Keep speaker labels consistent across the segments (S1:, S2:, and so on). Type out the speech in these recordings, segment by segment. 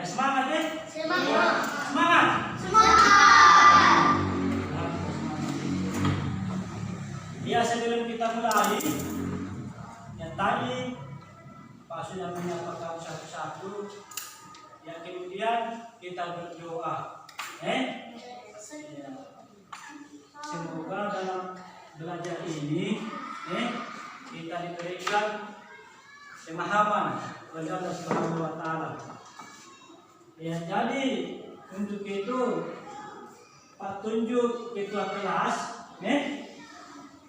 S1: semangat ya.
S2: Semangat.
S1: Semangat.
S2: Semangat.
S1: Ya, sebelum kita mulai, yang tadi Pak sudah menyatakan satu-satu, yang kemudian kita berdoa. Ya. Semoga dalam belajar ini kita diberikan pemahaman oleh Allah Subhanahu wa Ta'ala. Ya, jadi untuk itu Pak tunjuk ketua kelas,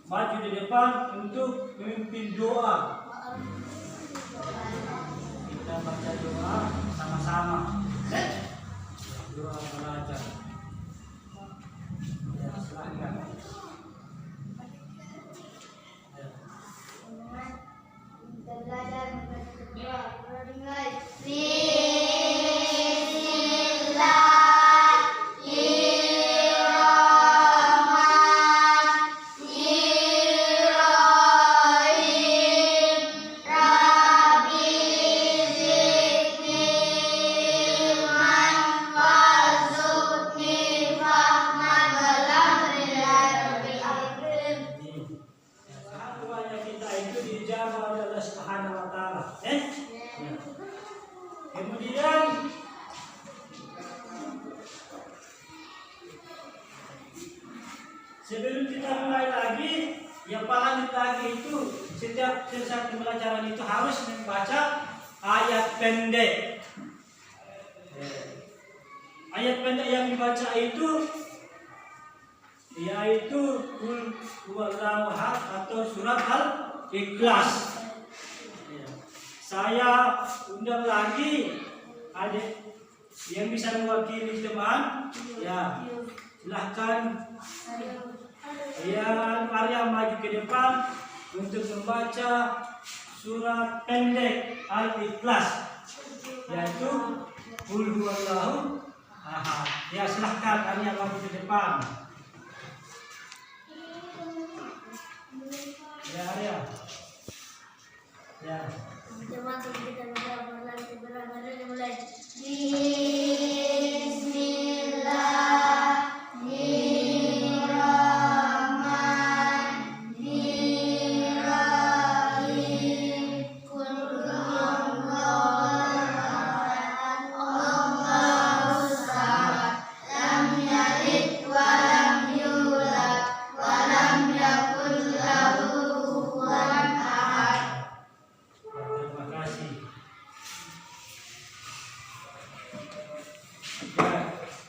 S1: maju di depan untuk memimpin doa. Kita baca doa sama-sama. Doa belajar. Ya, silakan.
S2: Kita belajar berdoa. Mulai.
S1: Kemudian sebelum kita mulai lagi, yang paling lagi itu setiap pembelajaran itu harus membaca ayat pendek. Ayat pendek yang dibaca itu yaitu Qul huwallahu ahad atau surat Al-Ikhlas. Saya undang lagi adik yang bisa mewakili teman, ya silahkan ya Arya maju ke depan untuk membaca surat pendek Al-Ikhlas, yaitu Qul huwallahu ahad. Ya silahkan Arya maju ke depan. Ya Arya. Ya.
S2: Teman-teman kita mulai.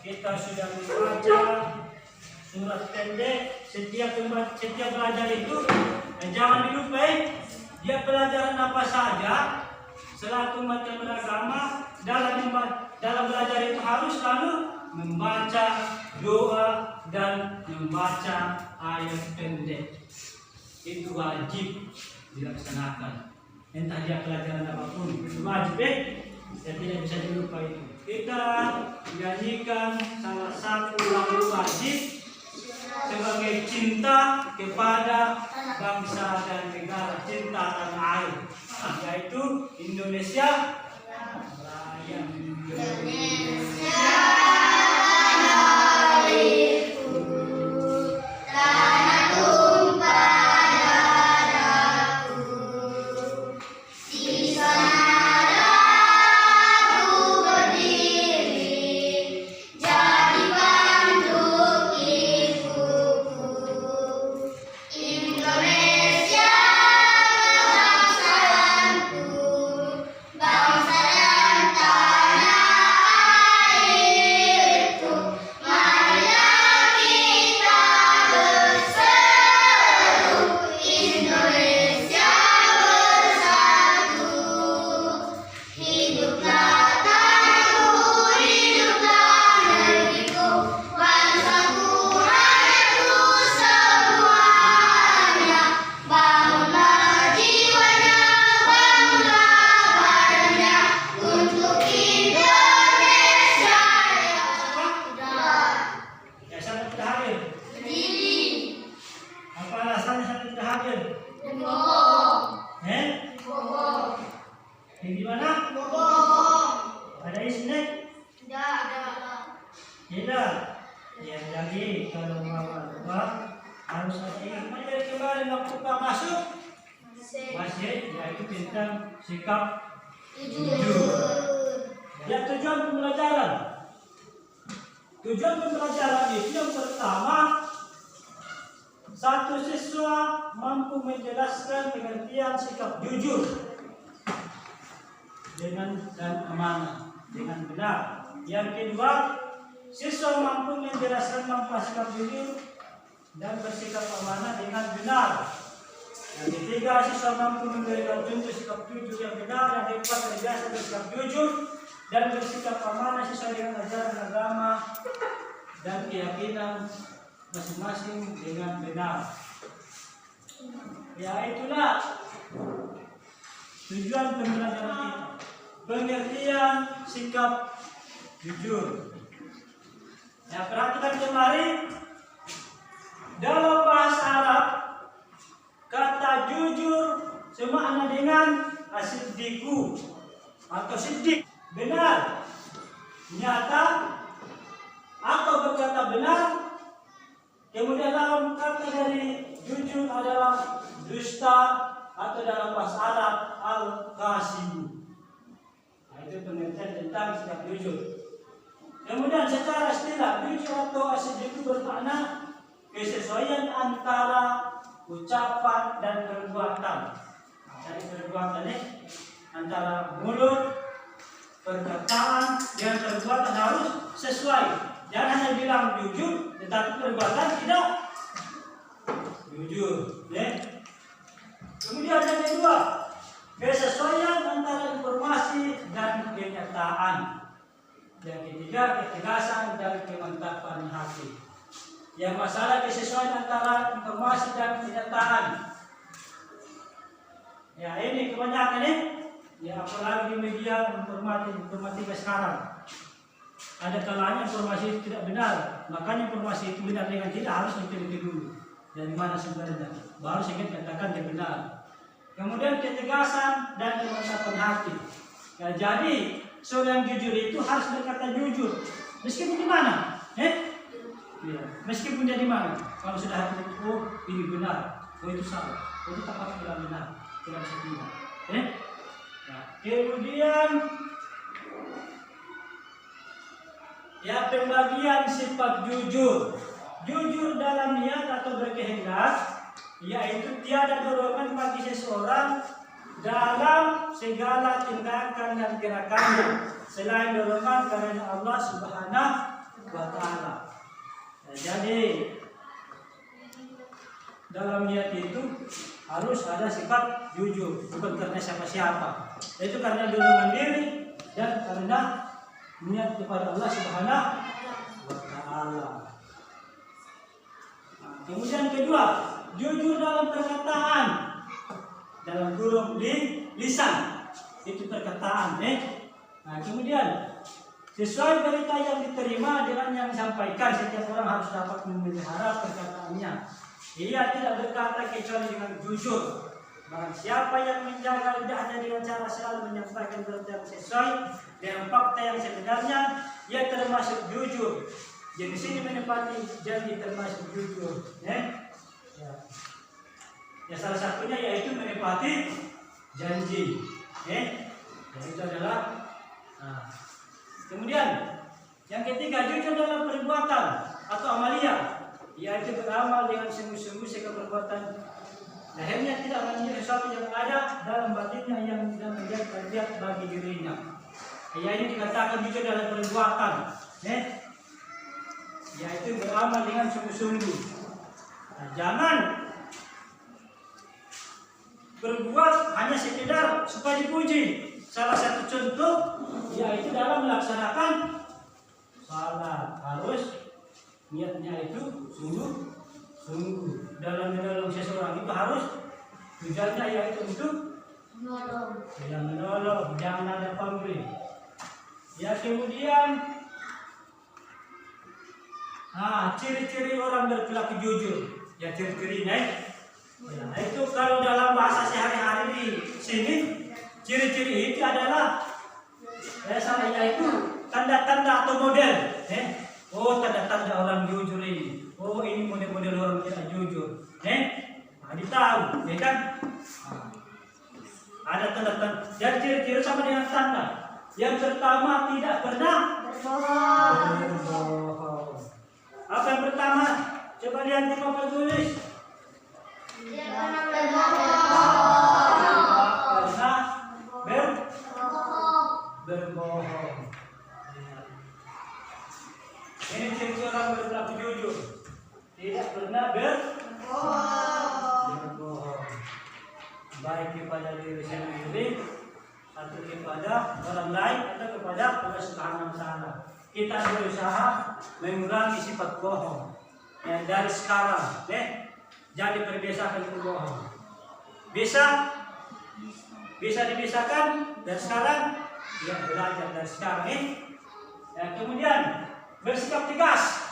S1: Kita sudah membaca surat pendek. Setiap belajar itu jangan dilupa dia pelajaran apa saja selaku umat yang beragama. Dalam belajar itu harus selalu membaca doa dan membaca ayat pendek. Itu wajib dilaksanakan. Entah dia pelajaran apapun, itu wajib dan tidak bisa dilupa itu. Kita menyanyikan salah satu lagu wajib sebagai cinta kepada bangsa dan negara, cinta tanah air, yaitu Indonesia Raya. Yang di mana? Ada di sini. Tidak. Ya, jadi kalau mau uang harus ada hikmah. Dari kemarin waktu Pak masuk masjid, yaitu tentang sikap jujur. Ya, tujuan pembelajaran. Tujuan pembelajaran itu yang pertama, satu siswa mampu menjelaskan pengertian sikap jujur dengan dan amanah dengan benar. Yang kedua, siswa mampu menjelaskan manfaat sikap jujur dan bersikap amanah dengan benar. Yang ketiga, siswa mampu memberikan contoh sikap jujur yang benar. Yang keempat, terbiasa bersikap jujur dan bersikap amanah sesuai dengan ajaran agama dan keyakinan masing-masing dengan benar. Ya, itulah tujuan pembelajaran kita. Pengertian sikap jujur. Ya, perhatikan kemarin dalam bahasa Arab kata jujur semakna dengan asiddiku atau siddiq, benar, nyata atau berkata benar. Kemudian dalam kata dari jujur adalah dusta atau dalam bahasa Arab al-kasibu. Nah, itu pengertian tentang sikap jujur. Kemudian secara istilah jujur atau asiddiq itu bermakna kesesuaian antara ucapan dan perbuatan. Dari perbuatan ini antara mulut, perkataan dengan perbuatan harus sesuai. Jangan hanya bilang jujur, tetapi perbuatan tidak jujur. Kemudian yang kedua, kesesuaian antara informasi dan kenyataan. Yang ketiga, ketegasan dan kemantapan hati. Yang masalah kesesuaian antara informasi dan kenyataan. Ya, ini kebanyakan ini. Ya, apalagi di media informatika sekarang. Ada kalanya informasi itu tidak benar. Makanya informasi itu benar dengan tidak harus diteliti dulu. Dari mana sumbernya? Baru saya katakan dia benar. Kemudian ketegasan dan kemantapan hati. Ya, jadi seorang jujur itu harus berkata jujur. Meskipun di mana? Ya, meskipun dia di mana? Kalau sudah hati itu, oh ini benar, oh itu salah, oh itu tepat, tidak benar, tidak bisa tidak. Nah, kemudian ya, pembagian sifat jujur. Jujur dalam niat atau berkehendak, yaitu tiada dorongan bagi seseorang dalam segala tindakan dan gerakannya selain dorongan karena Allah Subhanahu wa Ta'ala. Nah, jadi dalam niat itu harus ada sifat jujur, bukan karena siapa-siapa. Itu karena dorongan diri dan karena niat kepada Allah Subhanahu wa Ta'ala. Nah, kemudian kedua, jujur dalam perkataan, dalam kurung lisan, itu perkataan. Nah, kemudian sesuai berita yang diterima dengan yang disampaikan, setiap orang harus dapat memelihara perkataannya. Ia tidak berkata kecuali dengan jujur. Barang siapa yang menjaga lidahnya dengan cara selalu menyampaikan berita yang sesuai dengan fakta yang sebenarnya, ia termasuk jujur. Jadi sini menepati janji termasuk jujur. Ya, salah satunya yaitu menepati janji. Dan itu adalah. Kemudian yang ketiga, jujur dalam perbuatan atau amalia, yaitu beramal dengan sungguh-sungguh segala perbuatan. Akhirnya tidak menjadi sesuatu yang ada dalam batinnya yang tidak menjadi terlihat bagi dirinya. Ya, ini dikatakan jujur dalam perbuatan, yaitu beramal dengan sungguh-sungguh. Nah, jangan berbuat hanya sekedar supaya dipuji. Salah satu contoh yaitu dalam melaksanakan salat, harus niatnya itu sungguh-sungguh. Dalam menolong seseorang itu harus tujuannya yaitu untuk menolong, jangan ada pamrih. Ya, kemudian ciri-ciri orang berperilaku jujur. Ya, ciri-cirinya itu kalau dalam bahasa sehari-hari di sini, ciri-ciri itu adalah yaitu tanda-tanda atau model. Oh, tanda-tanda orang jujur ini. Oh, ini model-model orang tidak jujur. Nah, ditahu, ya kan? Nah, ada tanda-tanda. Jadi ciri-ciri sama dengan tanda. Yang pertama, tidak pernah berbohong. Apa yang pertama? Coba lihat di papan tulis.
S2: Tidak pernah berbohong.
S1: Berbohong. Ini ciri orang berlaku jujur. Tidak pernah berbohong. Baik kepada diri sendiri atau kepada orang lain atau kepada Allah Subhanahu wa taala. Kita berusaha mengurangi sifat bohong. Ya, dari sekarang, jadi terbiasakan berbohong. Bisa dibiasakan dan sekarang ya belajar dari sekarang ya, kemudian bersikap tegas.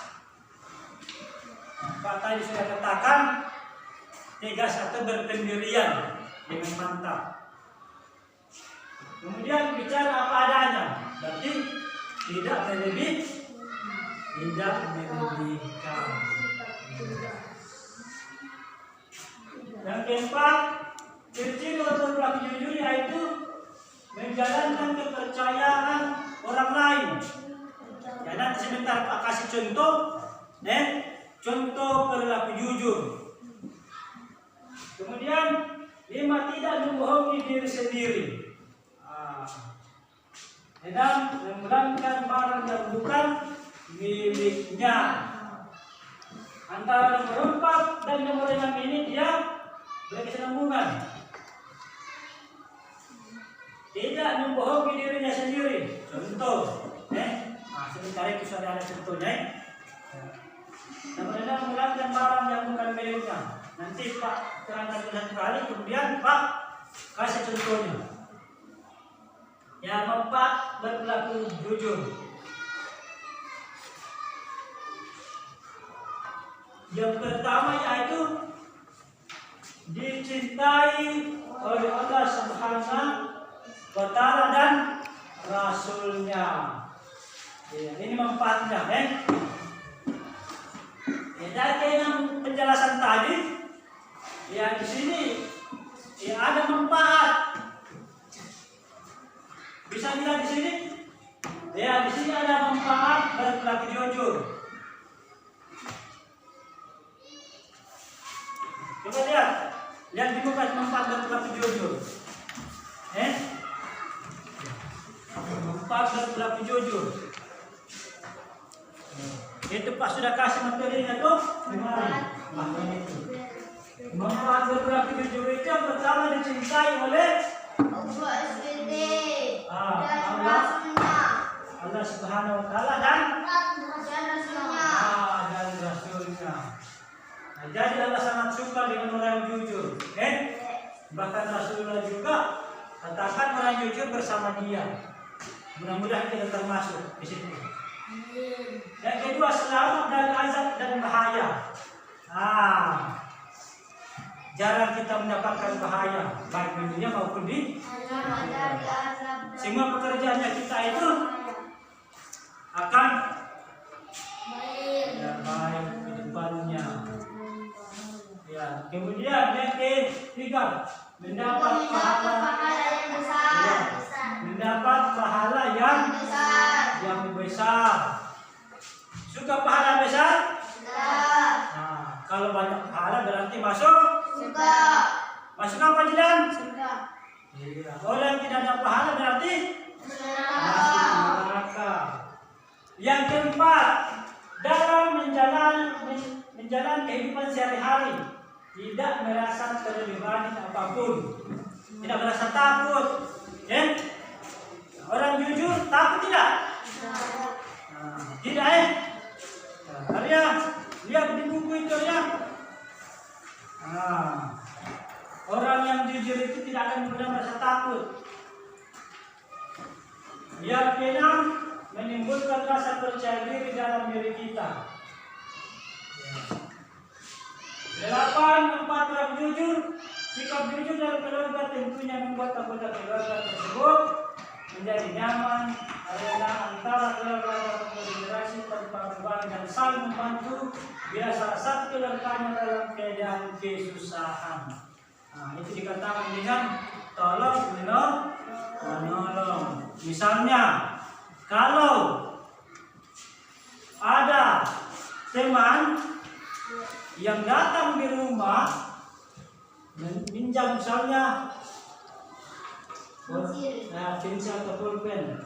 S1: Pak tadi sudah katakan tegas atau berpendirian dengan mantap. Kemudian bicara apa adanya, berarti tidak melebihkan. Yang keempat, ciri-ciri orang berlaku jujur yaitu menjalankan kepercayaan orang lain. Ya, nanti sebentar Pak kasih contoh, contoh perilaku jujur. Kemudian 5, tidak membohongi diri sendiri. Dan menggunakan barang yang bukan miliknya. Antara nomor 4 dan nomor 5 ini dia berkesinambungan. Tidak membohongi dirinya sendiri. Contoh, sebentar itu sudah ada contohnya. Nomor 6, menggunakan barang yang bukan miliknya. Nanti Pak terangkan satu kali, kemudian Pak kasih contohnya. Yang 4, berlaku jujur. Yang pertama yaitu dicintai oleh Allah Subhanahu wa taala dan Rasulnya. Ya, ini manfaatnya, Ya, dari penjelasan tadi, ya di sini ya ada manfaat. Bisa dilihat di sini, ya di sini ada manfaat berlaku jujur. Coba lihat di muka manfaat berlaku jujur. Manfaat berlaku jujur. Itu Pak sudah kasih materinya tuh. Manfaat berlaku jujur itu yang pertama dicintai oleh Allah Subhanahu wa taala dan Rasulnya. Nah, jadi Allah sangat suka dengan orang yang jujur. Bahkan Rasulullah juga katakan orang jujur bersama dia. Mudah-mudahan kita termasuk di situ. Yang kedua, selamat dari azab dan bahaya. Jarang kita mendapatkan bahaya baik di dunia maupun di semua pekerjaannya kita itu akan baik ke depannya. Ya, kemudian yang ketiga, mendapat pahala yang besar. Mendapat pahala yang besar. Suka pahala besar? Nah, kalau banyak pahala berarti masuk apa jalan? Iya. Orang yang tidak ada pahala berarti masuk neraka. Yang keempat, dalam menjalani kehidupan sehari-hari tidak merasa terlibat apapun, tidak merasa takut. Orang jujur takut tidak? Tidak Arya, lihat di buku itu ya. Orang yang jujur itu tidak akan pernah merasa takut. Yang keenam, menimbulkan rasa percaya diri dalam diri kita. 8, orang jujur. Sikap jujur dari keluarga tentunya membuat anggota keluarga tersebut menjadi nyaman, karena antara keluarga dan generasi tanpa beban dan saling membantu bila salah satu rekannya dalam keadaan kesusahan. Nah, itu dikatakan dengan tolong menolong. Misalnya, kalau ada teman yang datang di rumah minjam misalnya pensil atau pulpen.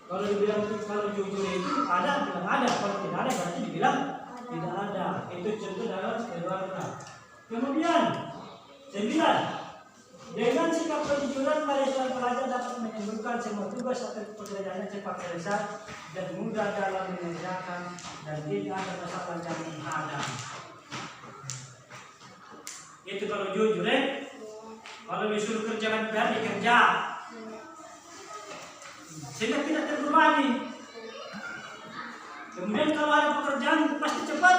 S1: Kalau dibilang kalau jujur itu ada, bilang ada. Kalau tidak ada berarti dibilang tidak ada. Itu contoh dalam keluarga. Kemudian 9, dengan sikap kejujuran pada seorang pelajar dapat menimbulkan semua tugas atau pekerjaannya cepat selesai dan mudah dalam mengerjakan dan tidak ada masalah yang menghadang. Itu kalau jujur kalau disuruh kerjakan dan dikerja sehingga tidak terbebani. Kemudian kalau ada pekerjaan pasti cepat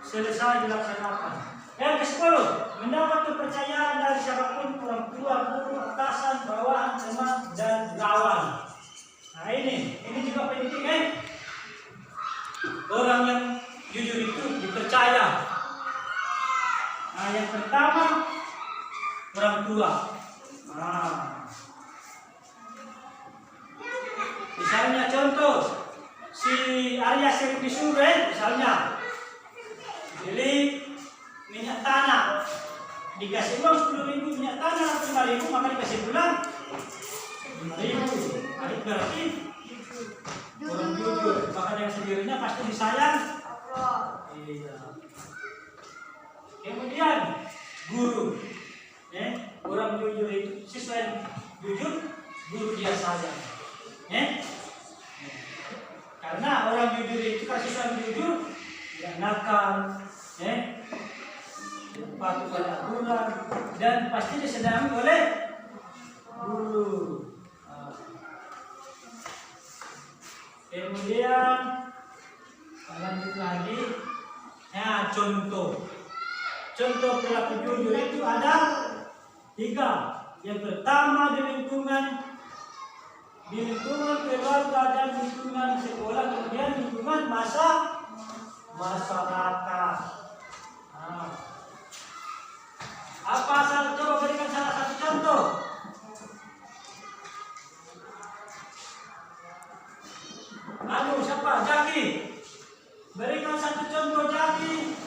S1: selesai dilaksanakan. Yang ke-10, mendapat kepercayaan dari siapapun, orang tua, guru, atasan, bawahan, teman, dan lawan. Nah ini juga penting orang yang jujur itu dipercaya. Nah yang pertama orang tua. Nah, misalnya contoh si Arya Sering disuruh misalnya beli minyak tanah, dikasih uang 10.000 minyak tanah 5.000, maka dikasih bulan 5.000. Nah, itu berarti orang jujur, maka dengan sendirinya pasti disayang. Iya. Kemudian guru, orang jujur itu siswa yang jujur, guru dia sayang. Karena orang jujur itu kalau siswa yang jujur tidak nakal, patuh pada aturan, dan pasti disenangi oleh guru. Kemudian lanjut lagi, contoh perilaku jujur itu ada 3. Yang pertama di lingkungan keluarga dan lingkungan sekolah, kemudian lingkungan masyarakat. Apa coba berikan salah satu contoh. Siapa? Jaki. Berikan satu contoh Jaki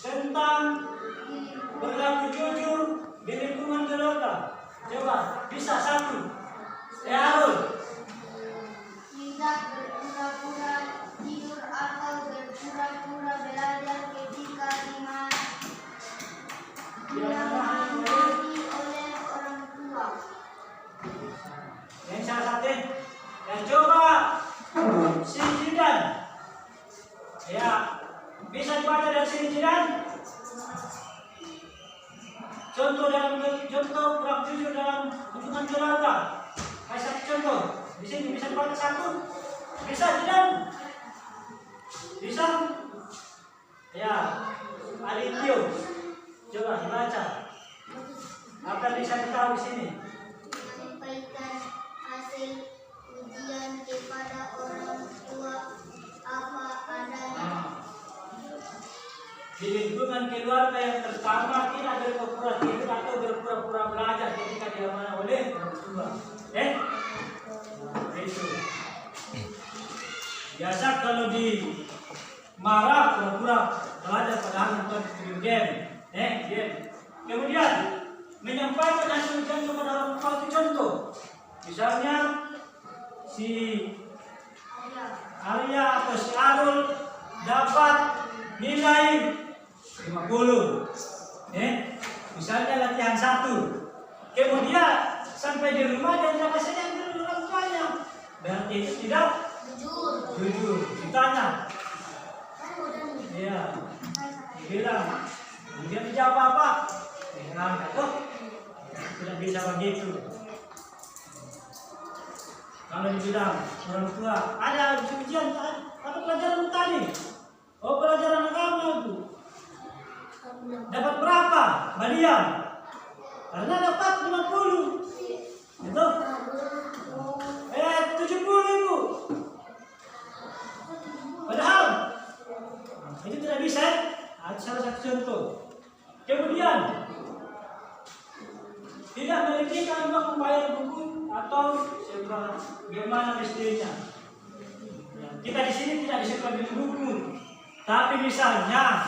S1: tentang berlaku jujur di lingkungan keluarga. Coba, bisa satu. Arul.
S2: Tidak berpura-pura tidur atau berpura-pura belajar ketika dimarahi oleh orang tua.
S1: Yang salah satu. Dan coba si Jidan. Ya, bisa dibaca dari sini Jidan. Contoh kurang jujur dalam hubungan keluarga. Kayak satu contoh. Di sini bisa dibaca satu. Bisa Jidan? Bisa? Ya, Alitio. Coba dibaca. Apa bisa ditahu di sini?
S2: Menyampaikan hasil ujian kepada orang tua apa adanya.
S1: Di lingkungan keluarga yang pertama tidak berpura-pura tidur atau berpura-pura belajar ketika diamanah oleh orang tua. Itu. Biasa kalau di marah pura-pura belajar padahal nonton video game. Game. Kemudian menyampaikan hasil ujian kepada orang tua itu contoh. Misalnya si Arya atau si Arul dapat nilai 50. Misalnya latihan 1. Kemudian sampai di rumah dia tidak kasih dulu orang tuanya. Berarti itu tidak jujur. Ditanya. Iya. Bilang. Dia dijawab apa? Tidak bisa begitu. Kalau dibilang orang tua, ada ujian, apa pelajaran tadi? Oh, pelajaran agama itu. Dapat berapa? Balian. Karena dapat 50. Itu. 70.000. dari kita untuk membayar buku atau bagaimana mestinya. Ya, kita di sini tidak disuruh beli buku, tapi misalnya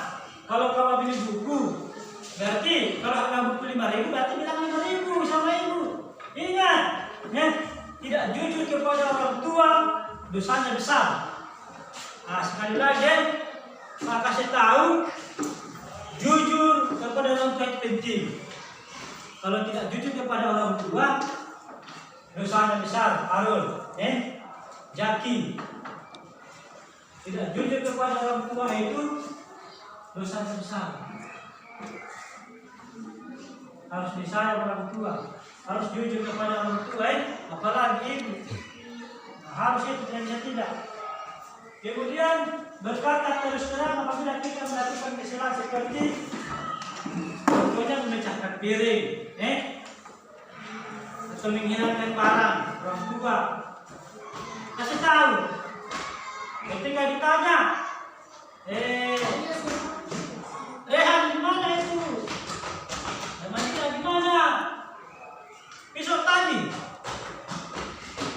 S1: kalau kamu beli buku, berarti kalau harga buku 5.000 berarti bilang 5.000 sama ibu. Ingat, ya, tidak jujur kepada orang tua dosanya besar. Nah, sekali lagi saya kasih tahu, jujur kepada orang tua itu penting. Kalau tidak jujur kepada orang tua, dosanya besar. Arul, Jaki, tidak jujur kepada orang tua itu dosanya besar. Harus disayang orang tua, harus jujur kepada orang tua, apalagi ibu. Nah, harus itu tidak. Kemudian berkata terus terang apabila kita melakukan kesalahan seperti contohnya memecahkan piring, atau menghilangkan barang orang tua, kasih tahu. Ketika ditanya, Rehan di mana itu? Manila di mana? Pisau tadi.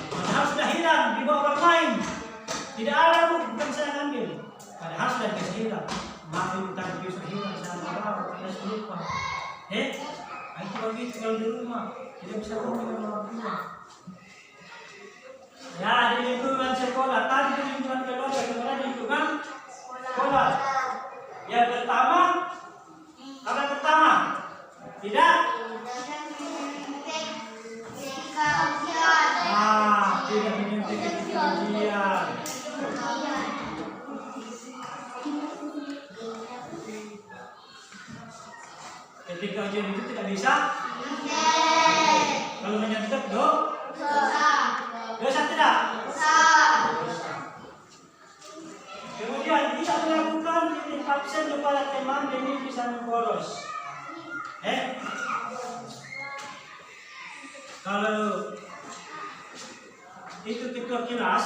S1: Padahal sudah hilang di bawah orang lain. Tidak ada bu, bukan saya ambil. Padahal sudah dikasih hilang. Maaf ibu tadi pisau hilang, saya bawa, saya lupa. Itu begitu kalau di rumah tidak bisa ngomong dengan orang tua. Ya, di lingkungan sekolah tadi di lingkungan keluarga, kemudian di lingkungan sekolah. Yang pertama, apa yang pertama? Tidak. Tidak menyuntik ujian. Ketika ujian itu tidak bisa. Kalau menyuntik dosa tidak. Kemudian tidak melakukan titik absen kepada teman demi bisa membolos. Kalau itu ketua kelas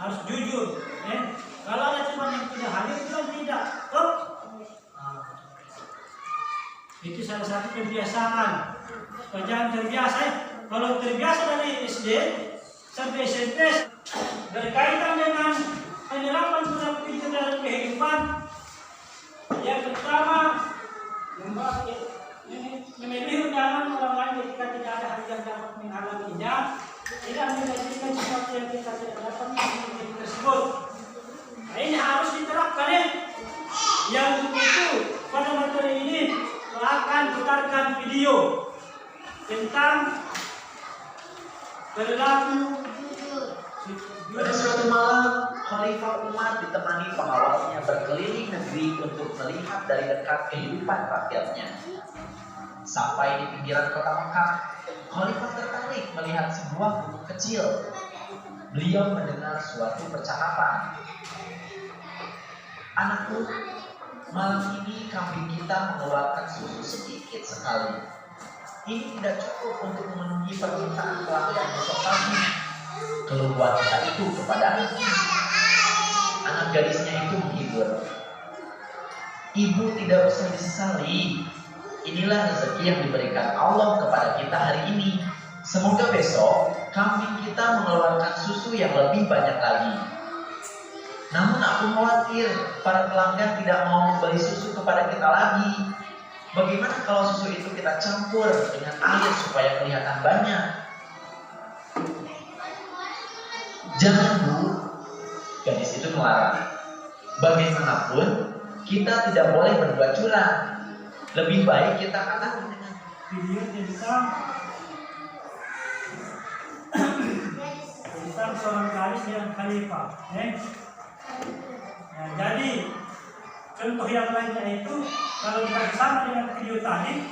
S1: harus jujur. Kalau ada teman yang tidak hadir, bilang tidak. Itu salah satu kebiasaan. Jangan terbiasa. Kalau terbiasa dari SD sampai SMP berkaitan dengan penerapan perilaku itu dalam kehidupan, yang pertama memilih undangan orang lain ketika tidak ada hal yang dapat menghalanginya, tidak menjadikan sesuatu yang kita tidak dapat menghalangi tersebut. Nah, ini harus diterapkan. Yang itu pada materi ini akan putarkan video tentang perilaku.
S3: Pada suatu malam, Khalifah Umar ditemani pengawalnya berkeliling negeri untuk melihat dari dekat kehidupan rakyatnya. Sampai di pinggiran kota Mekah, Khalifah tertarik melihat sebuah gunung kecil. Beliau mendengar suatu percakapan. "Anakku, malam ini kambing kita mengeluarkan susu sedikit sekali. Ini tidak cukup untuk memenuhi permintaan pelanggan besok pagi," keluh wanita itu kepada anaknya. Anak gadisnya itu menghibur. "Ibu tidak usah disesali. Inilah rezeki yang diberikan Allah kepada kita hari ini. Semoga besok kambing kita mengeluarkan susu yang lebih banyak lagi. Namun aku khawatir para pelanggan tidak mau membeli susu kepada kita lagi. Bagaimana kalau susu itu kita campur dengan air supaya kelihatan banyak?" "Jangan bu," gadis itu melarang. "Bagaimanapun kita tidak boleh berbuat curang. Lebih baik kita katakan dengan
S1: Video tentang seorang gadis yang khalifah. Nah, jadi contoh yang lainnya itu kalau kita bersama dengan video tadi,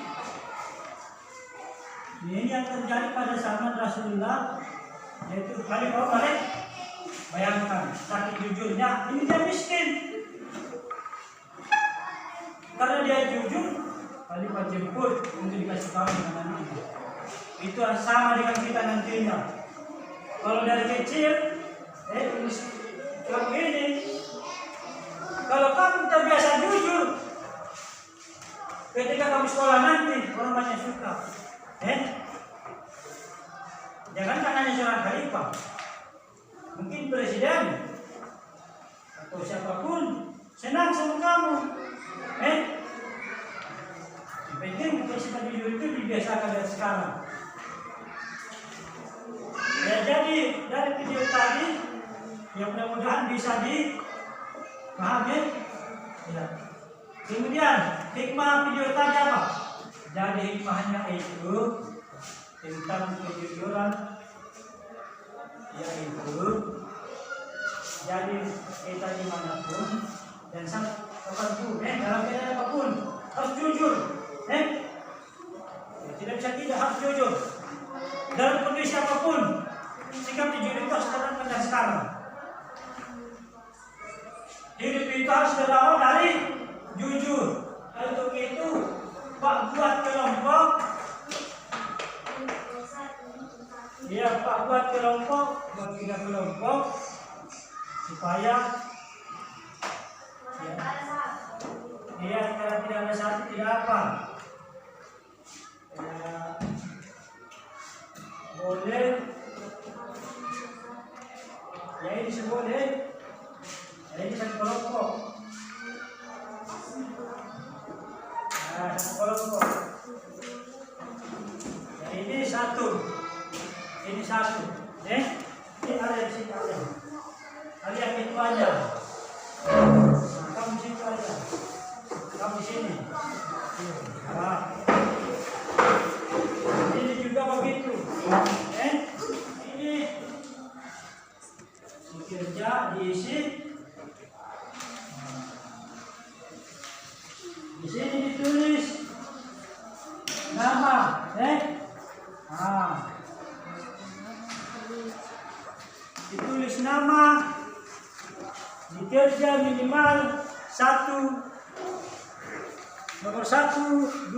S1: ini yang terjadi pada zaman Rasulullah, yaitu Khalifah Umar. Bayangkan sakit jujurnya, ini dia miskin. Karena dia jujur, Khalifah jemput untuk dikasih tahu dengan anaknya. Itu sama dengan kita nantinya. Kalau dari kecil, kamu ini, kalau kamu terbiasa jujur, ketika kamu sekolah nanti orang banyak suka. Jangan hanya seorang khalifah, mungkin presiden atau siapapun senang sama kamu. Yang penting sifat jujur itu dibiasakan dari sekarang. Ya, jadi dari video tadi yang mudah-mudahan bisa dipahami. Ya. Kemudian hikmah video tadi apa? Jadi hikmahnya itu tentang kejujuran, yaitu jadi kita dimanapun dan sampai kapanpun, dalam keadaan apapun harus jujur. Tidak bisa tidak, harus jujur dalam kondisi apapun. Sikap jujur itu harus terapkan dari sekarang. Hidup itu harus berawal dari jujur. Untuk itu Pak buat kelompok. Ya, Pak buat kelompok, buat 3 kelompok supaya karena tidak ada satu tidak apa. Boleh, ya ini seboleh, ya ini satu kelompok. Satu kelompok. Ya ini satu. Ini satu, ini ada di sini ada. Kalian itu aja. Nah, kamu di situ aja. Kamu di sini. Nah. Ini juga begitu. Ini si kerja diisi. Di sini ditulis nama, ditulis nama, dikerja minimal 1, nomor 1, 2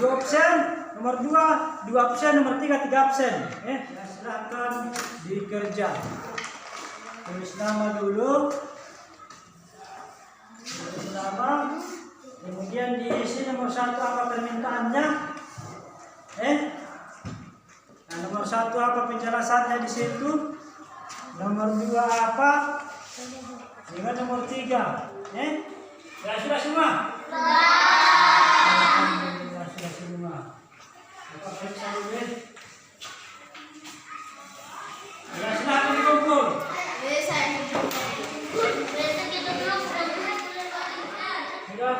S1: absen, nomor 2 absen, nomor 3 absen. Silakan dikerja. Tulis nama dulu, tulis nama, kemudian diisi nomor 1 apa permintaannya, nah, nomor 1 apa penjelasannya di situ, nomor 2 apa, dengan nomor 3, ya sudah semua. Alhamdulillah sudah semua. Bapak periksa dulu. Ya silakan dikumpul. Sudah.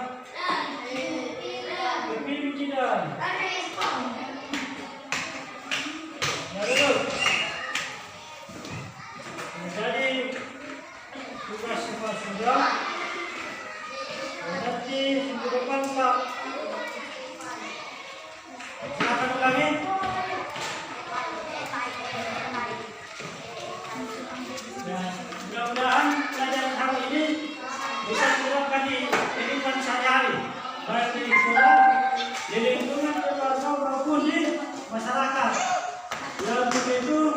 S1: Berpilih tidak. Ya dulu. Jadi tugas semua sudah. Nanti minggu depan Pak. Silakan ulangi. Dan mudah-mudahan pelajaran hari ini bisa diterapkan di kehidupan sehari-hari, baik di sekolah, di lingkungan keluarga maupun di masyarakat. Dalam begitu